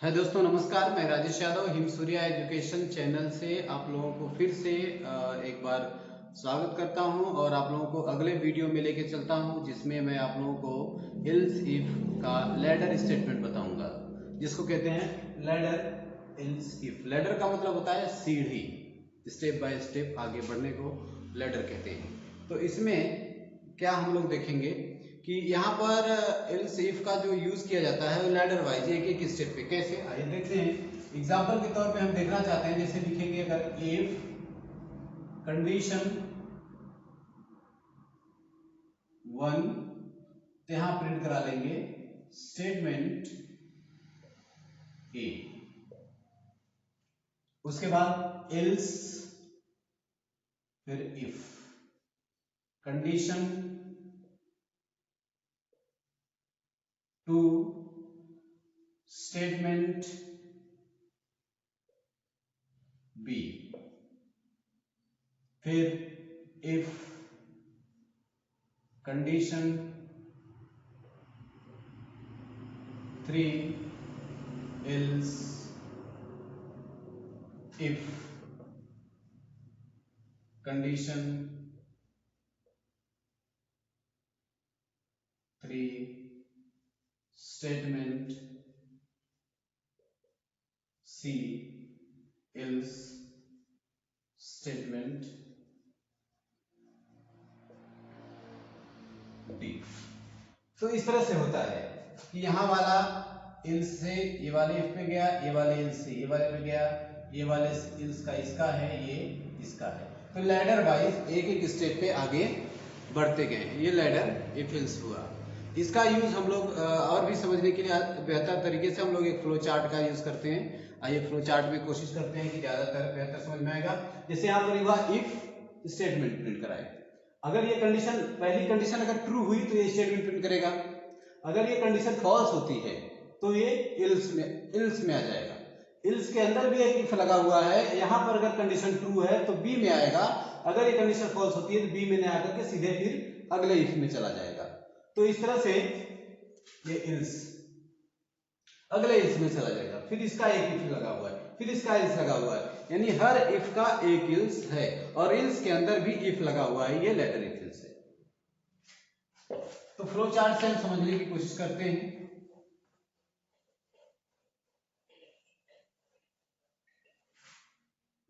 है दोस्तों, नमस्कार। मैं Rajesh Yadav him Surya education channel से आप लोगों को फिर से एक बार स्वागत करता हूं और आप लोगों को अगले वीडियो में लेके चलता हूं, जिसमें मैं आप लोगों को एल्स इफ का लैडर स्टेटमेंट बताऊंगा, जिसको कहते हैं लैडर एल्स इफ। लैडर का मतलब होता है सीढ़ी, स्टेप बाय स्टेप आगे बढ़ने को लैडर कहते हैं। तो इसमें क्या हम लोग देखेंगे कि यहाँ पर एल्स इफ का जो यूज किया जाता है वो लैडर वाइज एक एक स्टेप पे। कैसे, आइए देखते हैं। एग्जांपल के तौर पे हम देखना चाहते हैं, जैसे लिखेंगे अगर इफ कंडीशन 1, तो यहाँ प्रिंट करा लेंगे स्टेटमेंट ए। उसके बाद एल्स, फिर इफ कंडीशन 2 स्टेटमेंट बी, फिर if condition 3 else if condition 3 statement C else statement D. तो इस तरह से होता है कि यहाँ वाला एल्स से ये वाले इफ पे गया, ये वाले एल्स से ये वाले पे गया, ये वाले एल्स का इसका है, ये इसका है। तो लैडर वाइज एक एक स्टेप पे आगे बढ़ते गए। ये लैडर इफ एल्स हुआ। इसका यूज हम लोग और भी समझने के लिए बेहतर तरीके से हम लोग एक फ्लो चार्ट का यूज करते हैं। आइए फ्लो चार्ट में कोशिश करते हैं कि ज्यादातर बेहतर समझ में आएगा। जैसे यहाँ पर हुआ इफ स्टेटमेंट प्रिंट कराए। अगर ये कंडीशन, पहली कंडीशन अगर ट्रू हुई तो ये स्टेटमेंट प्रिंट करेगा। अगर ये कंडीशन फॉल्स होती है तो ये एल्स में आ जाएगा। एल्स के अंदर भी एक इफ लगा हुआ है। यहाँ पर अगर कंडीशन ट्रू है तो बी में आएगा। अगर ये कंडीशन फॉल्स होती है तो बी में नहीं आकर के सीधे फिर अगले इफ में चला जाएगा। तो इस तरह से ये एल्स अगले इफ में चला जाएगा। फिर इसका एक इफ लगा हुआ है, फिर इसका एल्स लगा हुआ है, यानी हर इफ का एक एल्स है और एल्स के अंदर भी इफ लगा हुआ है। ये लैडर इफ एल्स है। तो फ्लो चार्ट से हम समझने की कोशिश करते हैं।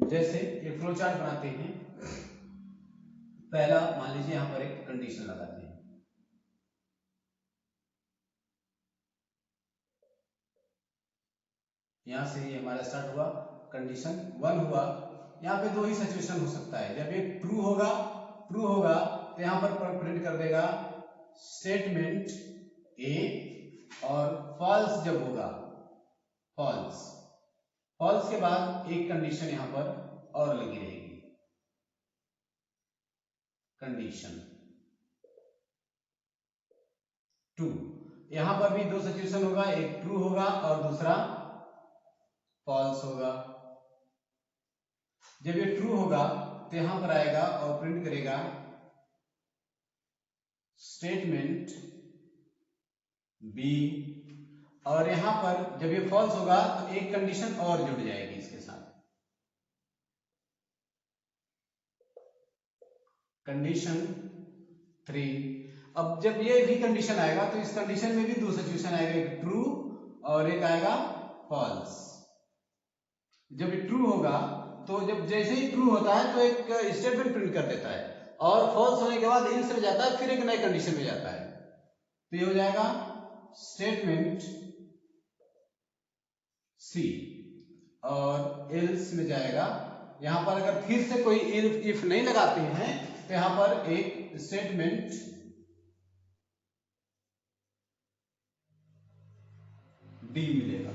जैसे ये फ्लो चार्ट बनाते हैं। पहला मान लीजिए यहां पर एक कंडीशन लगाते हैं। यहां से ये हमारा स्टार्ट हुआ, कंडीशन 1 हुआ। यहाँ पे दो ही सिचुएशन हो सकता है। जब ये ट्रू होगा तो यहां पर प्रिंट कर देगा स्टेटमेंट ए, और फॉल्स जब होगा फॉल्स के बाद एक कंडीशन यहां पर और लगी रहेगी, कंडीशन 2। यहां पर भी दो सिचुएशन होगा, एक ट्रू होगा और दूसरा फॉल्स होगा। जब ये ट्रू होगा तो यहां पर आएगा और प्रिंट करेगा स्टेटमेंट बी, और यहां पर जब ये फॉल्स होगा तो एक कंडीशन और जुड़ जाएगी इसके साथ, कंडीशन 3। अब जब ये भी कंडीशन आएगा तो इस कंडीशन में भी दो सिचुएशन आएगा, एक ट्रू और एक आएगा फॉल्स। जब ये ट्रू होगा तो जब जैसे ही ट्रू होता है तो एक स्टेटमेंट प्रिंट कर देता है, और फॉल्स होने के बाद एल्स में जाता है, फिर एक नए कंडीशन में जाता है। तो ये हो जाएगा स्टेटमेंट सी, और एल्स में जाएगा। यहां पर अगर फिर से कोई इफ नहीं लगाते हैं तो यहां पर एक स्टेटमेंट डी मिलेगा।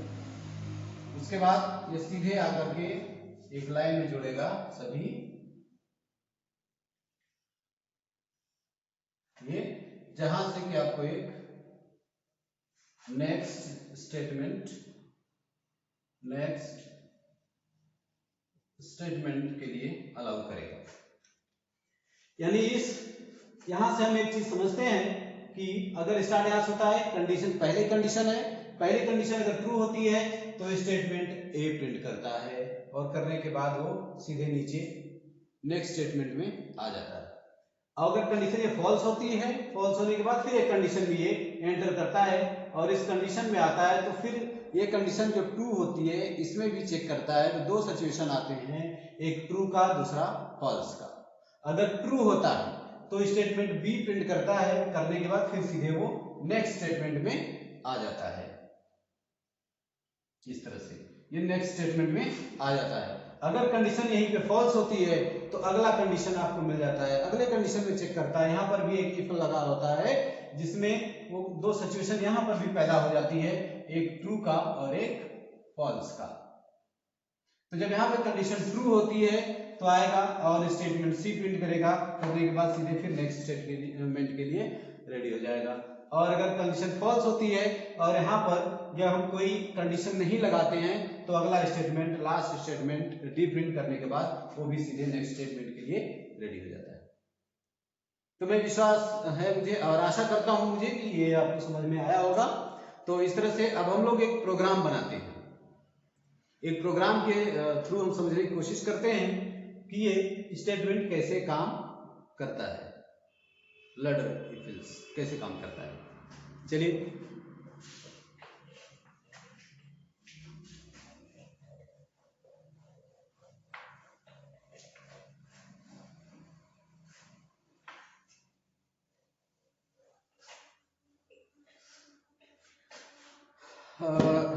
उसके बाद ये सीधे आकर के एक लाइन में जुड़ेगा सभी, ये जहां से कि आपको एक नेक्स्ट स्टेटमेंट के लिए अलाउ करेगा। यानी इस यहां से हम एक चीज समझते हैं कि अगर स्टार्ट यहां से होता है, कंडीशन पहले कंडीशन है, पहली कंडीशन अगर ट्रू होती है तो स्टेटमेंट ए प्रिंट करता है और करने के बाद वो सीधे नीचे नेक्स्ट स्टेटमेंट में आ जाता है। अगर कंडीशन ये फॉल्स होती है, फॉल्स होने के बाद फिर एक कंडीशन भी ये एंटर करता है और इस कंडीशन में आता है तो फिर ये कंडीशन जो ट्रू होती है इसमें भी चेक करता है। तो दो सिचुएशन आते हैं, एक ट्रू का दूसरा फॉल्स का। अगर ट्रू होता है तो स्टेटमेंट बी प्रिंट करता है, करने के बाद फिर सीधे वो नेक्स्ट स्टेटमेंट में आ जाता है। इस तरह से ये नेक्स्ट स्टेटमेंट में आ जाता है। अगर कंडीशन यहीं पे फॉल्स होती है तो अगला कंडीशन आपको मिल जाता है, अगले कंडीशन में चेक करता है। यहाँ पर भी एक इफ लगा होता है जिसमें वो दो सिचुएशन यहाँ पर भी पैदा हो जाती है, एक ट्रू का और एक फॉल्स का। तो जब यहाँ पे कंडीशन ट्रू होती है तो आएगा और स्टेटमेंट सी प्रिंट करेगा, करने के बाद सीधे फिर नेक्स्ट स्टेटमेंट के लिए रेडी हो जाएगा। और अगर कंडीशन फॉल्स होती है और यहाँ पर जब हम कोई कंडीशन नहीं लगाते हैं तो अगला statement, last statement D print करने के बाद वो भी सीधे नेक्स्ट स्टेटमेंट के लिए रेडी हो जाता है। तो मैं विश्वास है मुझे और आशा करता हूं मुझे कि ये आपको समझ में आया होगा। तो इस तरह से अब हम लोग एक प्रोग्राम बनाते हैं। एक प्रोग्राम के थ्रू हम समझने की कोशिश करते हैं कि ये स्टेटमेंट कैसे काम करता है, लैडर इफ एल्स कैसे काम करता है। चलिए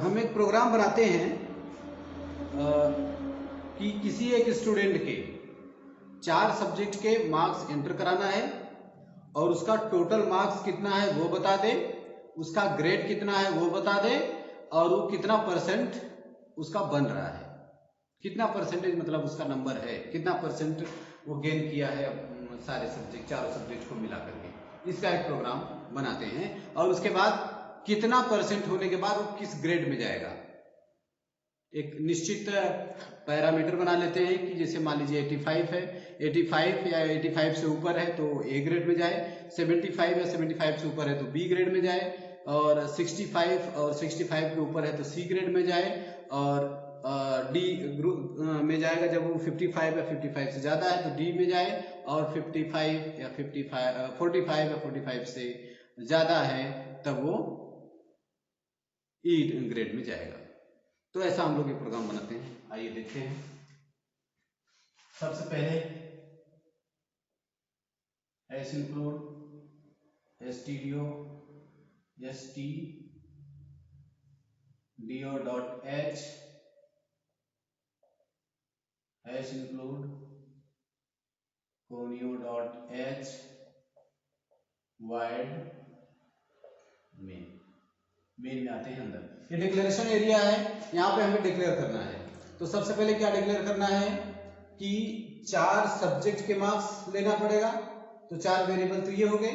हम एक प्रोग्राम बनाते हैं कि किसी एक स्टूडेंट के 4 सब्जेक्ट के मार्क्स एंटर कराना है और उसका टोटल मार्क्स कितना है वो बता दे, उसका ग्रेड कितना है वो बता दे और वो कितना परसेंट उसका बन रहा है, कितना परसेंटेज मतलब उसका नंबर है, कितना परसेंट वो गेन किया है सारे सब्जेक्ट, चारों सब्जेक्ट को मिला करके। इसका एक प्रोग्राम बनाते हैं और उसके बाद कितना परसेंट होने के बाद वो किस ग्रेड में जाएगा। एक निश्चित पैरामीटर बना लेते हैं कि जैसे मान लीजिए 85 है, 85 या 85 से ऊपर है तो ए ग्रेड में जाए, 75 या 75 से ऊपर है तो बी ग्रेड में जाए, और 65 और 65 के ऊपर है तो सी ग्रेड में जाए, और डी ग्रुप में जाएगा जब वो 55 या 55 से ज्यादा है तो डी में जाए, और 55 या 45 या 45 से ज्यादा है तब वो ई ग्रेड में जाएगा। तो ऐसा हम लोग ये प्रोग्राम बनाते हैं। आइए देखते हैं। सबसे पहले S include stdio stdio.h hash include conio.h void main में आते हैं अंदर। ये डिक्लेरेशन एरिया है, यहाँ पे हमें डिक्लेयर करना है। तो सबसे पहले क्या डिक्लेयर करना है कि 4 सब्जेक्ट के मार्क्स लेना पड़ेगा। तो 4 वेरिएबल तो ये हो गए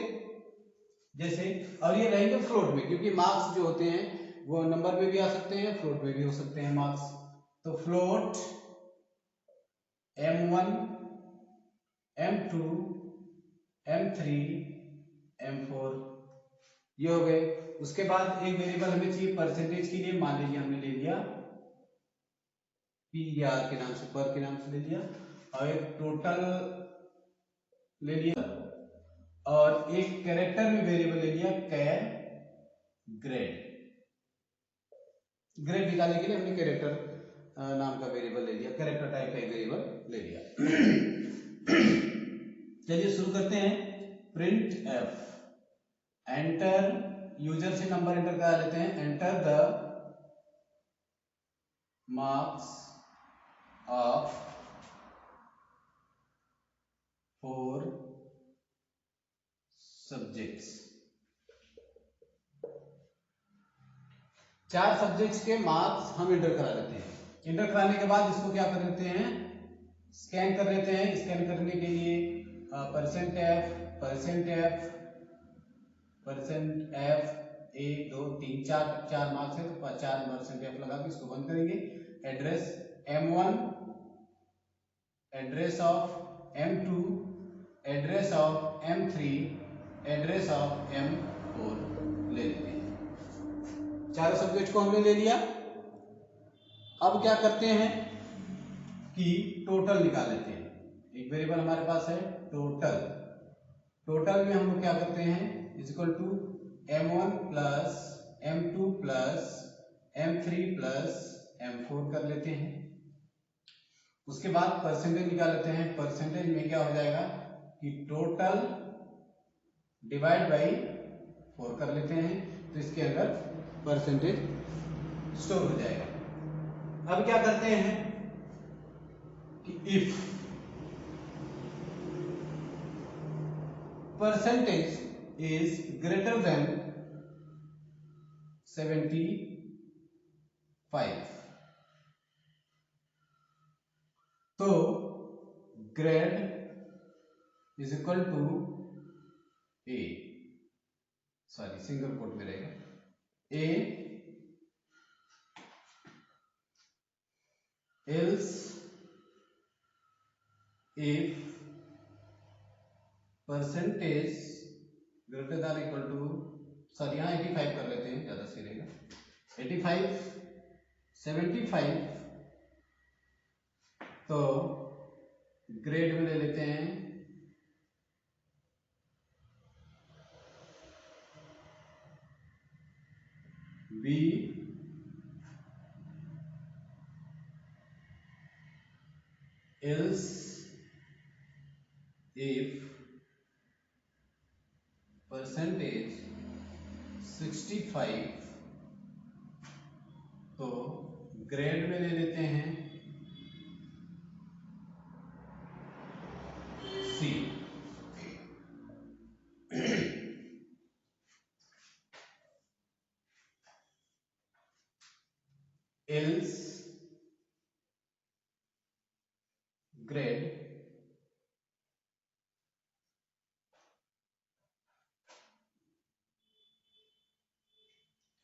जैसे, और ये रहेंगे फ्लोट में, क्योंकि मार्क्स जो होते हैं वो नंबर में भी आ सकते हैं, फ्लोट में भी हो सकते हैं मार्क्स। तो float M1 M2 M3 M4 ये हो गए। उसके बाद एक वेरिएबल हमें चाहिए परसेंटेज के लिए, मान लीजिए हमने ले लिया पी या आर के नाम से, पर के नाम से ले लिया, और एक टोटल ले लिया, और एक कैरेक्टर में वेरिएबल ले लिया कैर ग्रेड। ग्रेड निकालने के लिए हमने कैरेक्टर नाम का वेरिएबल ले लिया, कैरेक्टर टाइप का एक वेरिएबल ले लिया। चलिए शुरू करते हैं। प्रिंट एफ, एंटर, यूजर से नंबर एंटर करा लेते हैं, enter the marks of 4 subjects. 4 subjects के मार्क्स हम एंटर करा लेते हैं। एंटर कराने के बाद इसको क्या कर लेते हैं, स्कैन कर लेते हैं। स्कैन करने के लिए परसेंट एफ 1 2 3 4 मार्क्स है तो 4% लगा के इसको बंद करेंगे। Address M1, address of M2, address of M3, address of M4 ले लेते हैं। चारों सब्जेक्ट को हमने ले लिया। अब क्या करते हैं कि टोटल निकाल लेते हैं। एक वेरिएबल हमारे पास है टोटल। टोटल में हम लोग क्या करते हैं, is equal to m1 plus m2 plus m3 plus m4 कर लेते हैं। उसके बाद परसेंटेज निकाल लेते हैं। परसेंटेज में क्या हो जाएगा कि टोटल डिवाइड बाई 4 कर लेते हैं, तो इसके अंदर परसेंटेज स्टोर हो जाएगा। अब क्या करते हैं कि if percentage is greater than 75, तो grade is equal to A, sorry single quote में रहेगा, A else if percentage greater than equal to, sorry यहाँ 85 कर लेते हैं, ज्यादा सही रहेगा। 85 75, तो ग्रेड में ले लेते हैं बी else if परसेंटेज 65, तो ग्रेड में ले लेते हैं C. else grade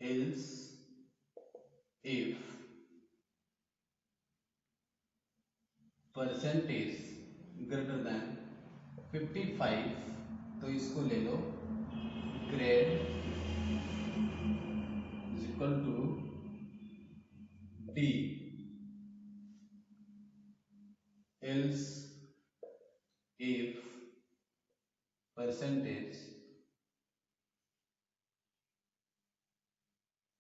else if percentage greater than 55, तो इसको ले लो grade is equal to D. else if परसेंटेज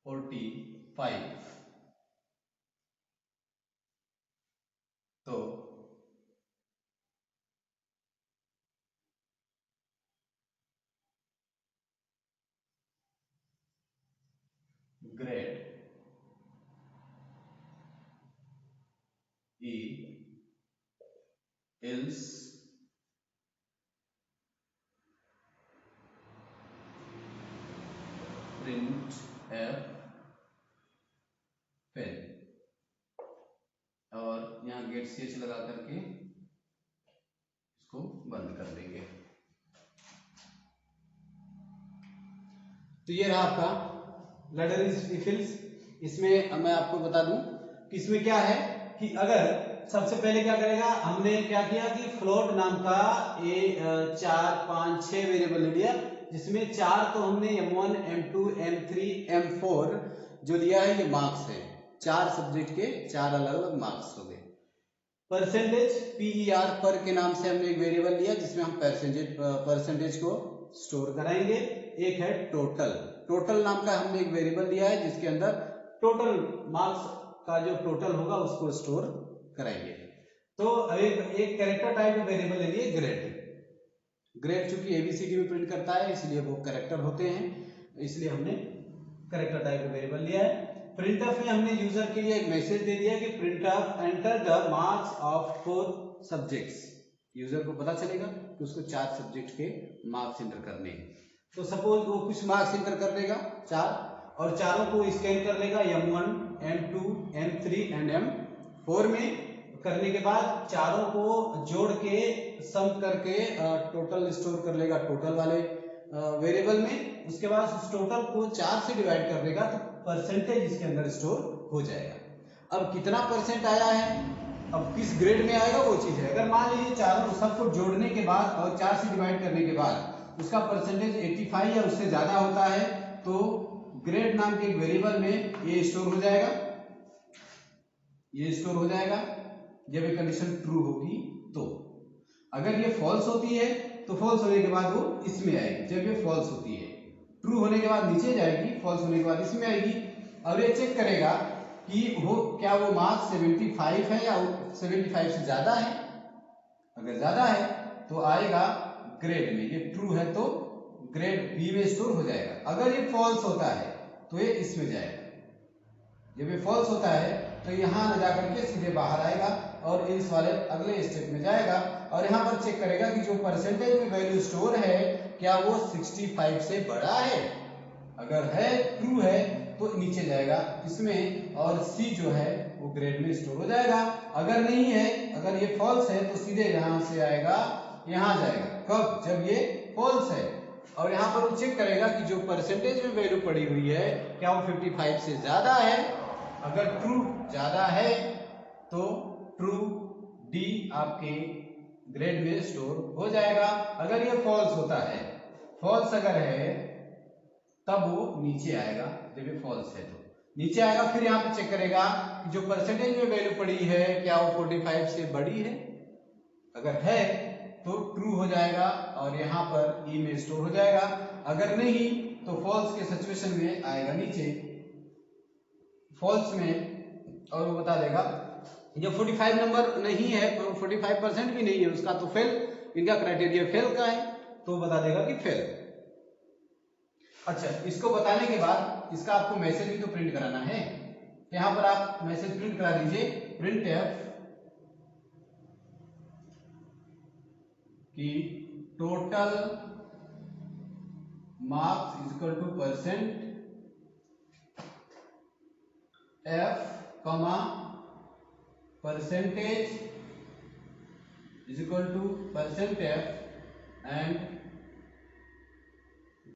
45, तो grade E else print F fail, और यहाँ गेट ch लगा करके इसको बंद कर देंगे। तो ये रहा आपका लैडर इफिल्स। इसमें मैं आपको बता दूं कि इसमें क्या है कि अगर सबसे पहले क्या करेगा, हमने क्या किया कि फ्लोट नाम का 4 5 6 वेरिएबल ले लिया, जिसमें 4 तो हमने m1 m2 m3 m4 जो लिया है ये मार्क्स है। 4 सब्जेक्ट के 4 अलग अलग मार्क्स हो गए। परसेंटेज PER पर के नाम से हमने एक वेरिएबल लिया जिसमें हम परसेंटेज को स्टोर कराएंगे। एक है टोटल। टोटल नाम का हमने एक वेरिएबल लिया है जिसके अंदर टोटल मार्क्स का जो टोटल होगा उसको स्टोर कराएंगे। तो एक कैरेक्टर टाइप का वेरिएबल ले लिए ग्रेड। ग्रेड चूंकि ABCD में प्रिंट करता है इसलिए वो कैरेक्टर होते हैं, इसलिए हमने कैरेक्टर टाइप का वेरिएबल लिया है। प्रिंटफ में हमने यूजर के लिए एक मैसेज दे दिया कि printf enter the marks of 4 subjects. User को पता चलेगा कि उसको 4 सब्जेक्ट के मार्क्स एंटर करने हैं। तो सपोज वो कुछ मार्क्स एंटर कर देगा 4, और चारों को स्कैन कर लेगा m1 m2 m3 and m4 में। करने के बाद चारों को जोड़ के सम करके टोटल स्टोर कर लेगा टोटल वाले वेरिएबल में। उसके बाद उस टोटल को 4 से डिवाइड कर देगा तो परसेंटेज इसके अंदर स्टोर हो जाएगा। अब कितना परसेंट आया है, अब किस ग्रेड में आएगा वो चीज है। अगर मान लीजिए चारों सबको जोड़ने के बाद और 4 से डिवाइड करने के बाद उसका परसेंटेज 85 या उससे ज्यादा होता है तो ग्रेड नाम के एक वेरिएबल में ये स्टोर हो जाएगा, ये स्टोर हो जाएगा जब ये कंडीशन ट्रू होगी। तो अगर ये फॉल्स होती है तो फॉल्स होने के बाद वो इसमें आएगी। जब ये फॉल्स होती है, ट्रू होने के बाद नीचे जाएगी, फॉल्स होने के बाद इसमें आएगी। और ये चेक करेगा कि वो क्या वो मार्क्स 75 है या 75 से ज्यादा है। अगर ज्यादा है तो आएगा ग्रेड में, ये ट्रू है तो ग्रेड बी में स्टोर हो जाएगा। अगर ये फॉल्स होता है तो ये इसमें जाएगा। जब ये फॉल्स होता है तो यहाँ न जाकर के सीधे बाहर आएगा और इस वाले अगले स्टेप में जाएगा और यहाँ पर चेक करेगा कि जो परसेंटेज में वैल्यू स्टोर है क्या वो 65 से बड़ा है। अगर है, ट्रू है तो नीचे जाएगा इसमें और सी जो है वो ग्रेड में स्टोर हो जाएगा। अगर नहीं है, अगर ये फॉल्स है तो सीधे यहाँ से आएगा, यहाँ जाएगा। कब? जब ये फॉल्स है। और यहाँ पर वो चेक करेगा कि जो परसेंटेज में वैल्यू पड़ी हुई है क्या वो 55 से ज्यादा है। अगर ट्रू ज्यादा है तो ट्रू डी आपके ग्रेड में स्टोर हो जाएगा। अगर ये फॉल्स होता है, फॉल्स अगर है तब वो नीचे आएगा। जब ये फॉल्स है तो नीचे आएगा। फिर यहाँ पे चेक करेगा कि जो परसेंटेज में वैल्यू पड़ी है क्या वो 45 से बड़ी है। अगर है तो ट्रू हो जाएगा और यहाँ पर ई में स्टोर हो जाएगा। अगर नहीं तो फॉल्स के सिचुएशन में आएगा नीचे, फॉल्स में, और वो बता देगा जब 45 नंबर नहीं है, 45% भी नहीं है उसका तो फेल, इनका क्राइटेरिया फेल का है तो बता देगा कि फेल। अच्छा, इसको बताने के बाद इसका आपको मैसेज भी तो प्रिंट कराना है। यहाँ पर आप मैसेज प्रिंट करा दीजिए, प्रिंट एफ कि total marks is equal two percent F comma percentage is equal two percent F and